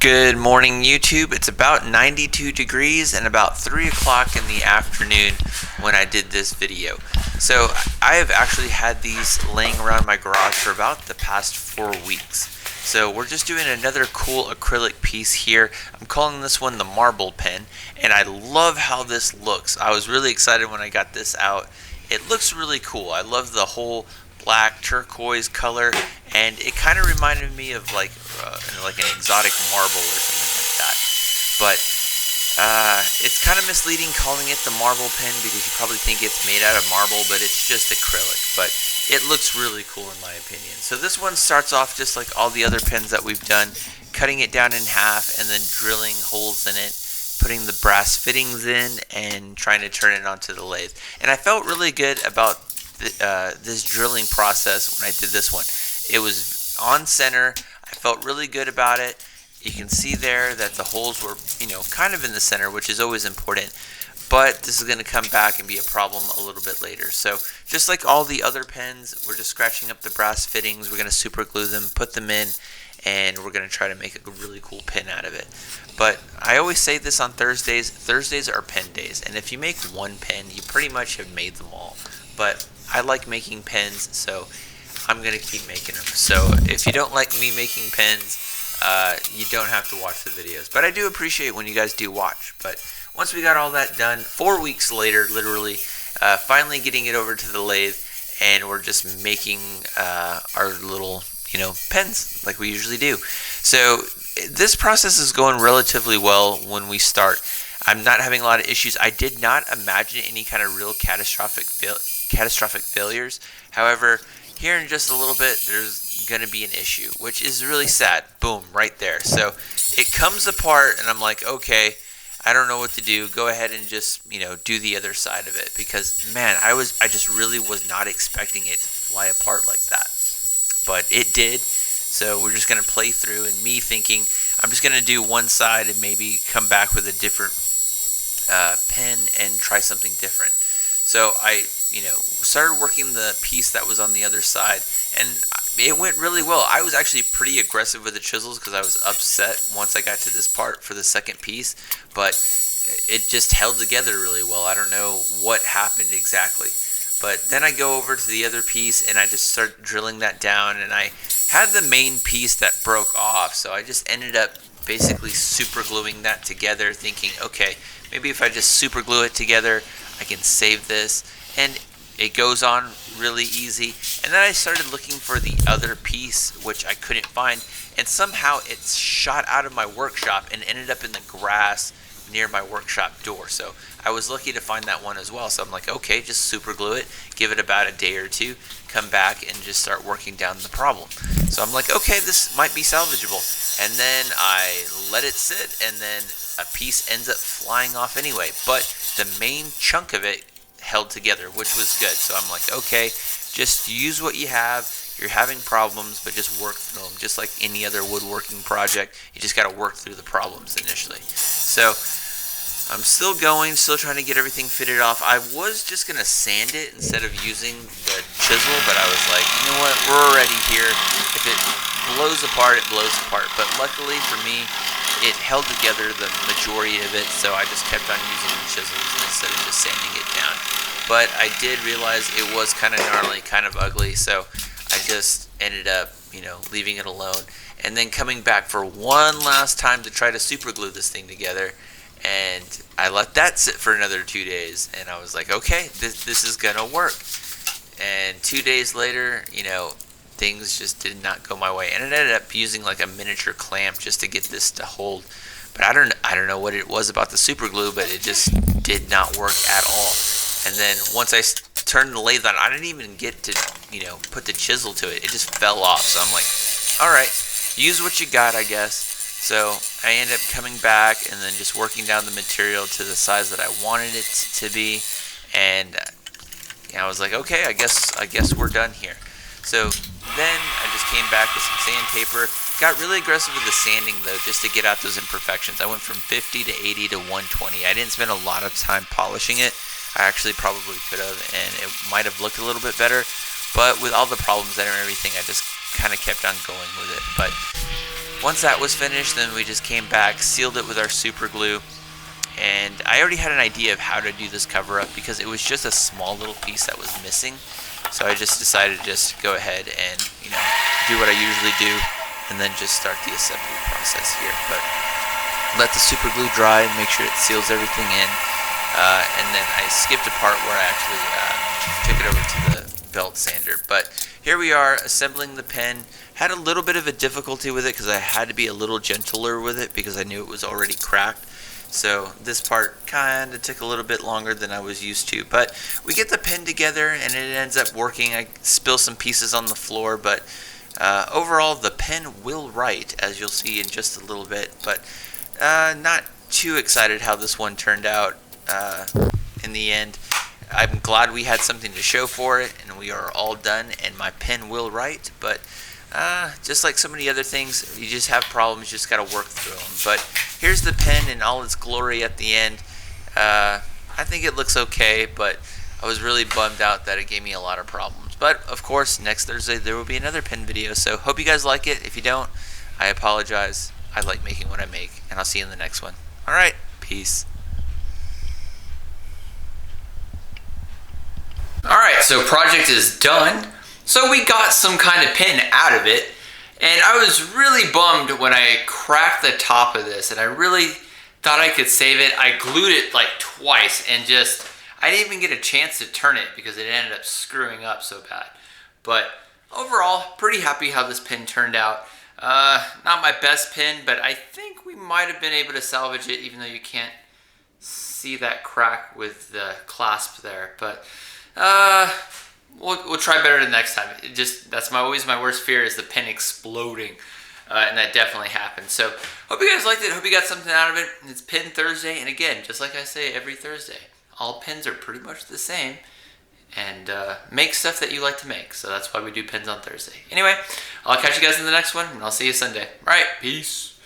Good morning, YouTube. It's about 92 degrees and about 3 o'clock in the afternoon when I did this video. So I have actually had these laying around my garage for about the past 4 weeks. So we're just doing another cool acrylic piece here. I'm calling this one the marble pen, and I love how this looks. I was really excited when I got this out. It looks really cool. I love the whole black turquoise color, and it kind of reminded me of like an exotic marble or something like that. But it's kind of misleading calling it the marble pen because you probably think it's made out of marble, but it's just acrylic. But it looks really cool in my opinion. So this one starts off just like all the other pens that we've done, cutting it down in half and then drilling holes in it, putting the brass fittings in, and trying to turn it onto the lathe. And I felt really good about this drilling process when I did this one. It was on center. I felt really good about it. You can see there that the holes were, kind of in the center, which is always important. But this is going to come back and be a problem a little bit later. So just like all the other pens, we're just scratching up the brass fittings. We're going to super glue them, put them in, and we're going to try to make a really cool pen out of it. But I always say this on Thursdays. Thursdays are pen days. And if you make one pen, you pretty much have made them all. But I like making pens, so I'm going to keep making them. So if you don't like me making pens, you don't have to watch the videos. But I do appreciate when you guys do watch. But once we got all that done, 4 weeks later, literally, finally getting it over to the lathe, and we're just making our little, pens like we usually do. So this process is going relatively well when we start. I'm not having a lot of issues. I did not imagine any kind of real catastrophic failures. However, here in just a little bit, there's going to be an issue, which is really sad. Boom, right there. So it comes apart, and I'm like, okay, I don't know what to do. Go ahead and just, do the other side of it, because man, I just really was not expecting it to fly apart like that, but it did. So we're just going to play through, and me thinking I'm just going to do one side and maybe come back with a different pen and try something different. So I, started working the piece that was on the other side, and it went really well. I was actually pretty aggressive with the chisels because I was upset once I got to this part for the second piece, but it just held together really well. I don't know what happened exactly. But then I go over to the other piece and I just start drilling that down, and I had the main piece that broke off, so I just ended up basically super gluing that together, thinking, okay, maybe if I just super glue it together, I can save this. And it goes on really easy. And then I started looking for the other piece, which I couldn't find, and somehow it shot out of my workshop and ended up in the grass near my workshop door. So I was lucky to find that one as well. So I'm like, okay, just super glue it, give it about a day or two, come back and just start working down the problem. So I'm like, okay, this might be salvageable. And then I let it sit, and then a piece ends up flying off anyway. But the main chunk of it held together, which was good. So I'm like, okay, just use what you have. You're having problems, but just work through them. Just like any other woodworking project, you just got to work through the problems initially. So I'm still going, still trying to get everything fitted off. I was just going to sand it instead of using the chisel, but I was like, you know what, we're already here. If it blows apart, it blows apart. But luckily for me, it held together the majority of it, so I just kept on using the chisels instead of just sanding it down. But I did realize it was kind of gnarly, kind of ugly, so I just ended up, leaving it alone. And then coming back for one last time to try to super glue this thing together, and I let that sit for another 2 days, and I was like, okay, this is gonna work. And 2 days later, things just did not go my way, and it ended up using like a miniature clamp just to get this to hold. But I don't know what it was about the super glue, but it just did not work at all. And then once I turned the lathe on, I didn't even get to put the chisel to it. It just fell off. So I'm like, all right, use what you got, I guess. So I ended up coming back and then just working down the material to the size that I wanted it to be, and I was like, okay, I guess we're done here. So then I just came back with some sandpaper. Got really aggressive with the sanding though, just to get out those imperfections. I went from 50 to 80 to 120. I didn't spend a lot of time polishing it. I actually probably could have, and it might have looked a little bit better. But with all the problems and everything, I just kind of kept on going with it. But Once that was finished, then we just came back, sealed it with our super glue, and I already had an idea of how to do this cover up because it was just a small little piece that was missing. So I just decided to just go ahead and, do what I usually do and then just start the assembly process here. But let the super glue dry and make sure it seals everything in. And then I skipped a part where I actually took it over to the belt sander. But here we are assembling the pen. Had a little bit of a difficulty with it because I had to be a little gentler with it because I knew it was already cracked. So this part kind of took a little bit longer than I was used to. But we get the pen together and it ends up working. I spill some pieces on the floor, but overall the pen will write, as you'll see in just a little bit. But not too excited how this one turned out in the end. I'm glad we had something to show for it, and we are all done, and my pen will write. But just like so many other things, you just have problems, you just got to work through them. But here's the pen in all its glory at the end. I think it looks okay, but I was really bummed out that it gave me a lot of problems. But of course, next Thursday there will be another pen video, so hope you guys like it. If you don't, I apologize. I like making what I make, and I'll see you in the next one. Alright, peace. Alright, so project is done. So we got some kind of pen out of it, and I was really bummed when I cracked the top of this, and I really thought I could save it. I glued it like twice, and I didn't even get a chance to turn it because it ended up screwing up so bad. But overall, pretty happy how this pen turned out. Not my best pen, but I think we might have been able to salvage it, even though you can't see that crack with the clasp there. But we'll try better the next time. That's always my worst fear is the pen exploding, and that definitely happened. So hope you guys liked it. Hope you got something out of it. It's Pen Thursday, and again, just like I say every Thursday, all pens are pretty much the same, and make stuff that you like to make. So that's why we do pens on Thursday. Anyway, I'll catch you guys in the next one, and I'll see you Sunday. All right, peace.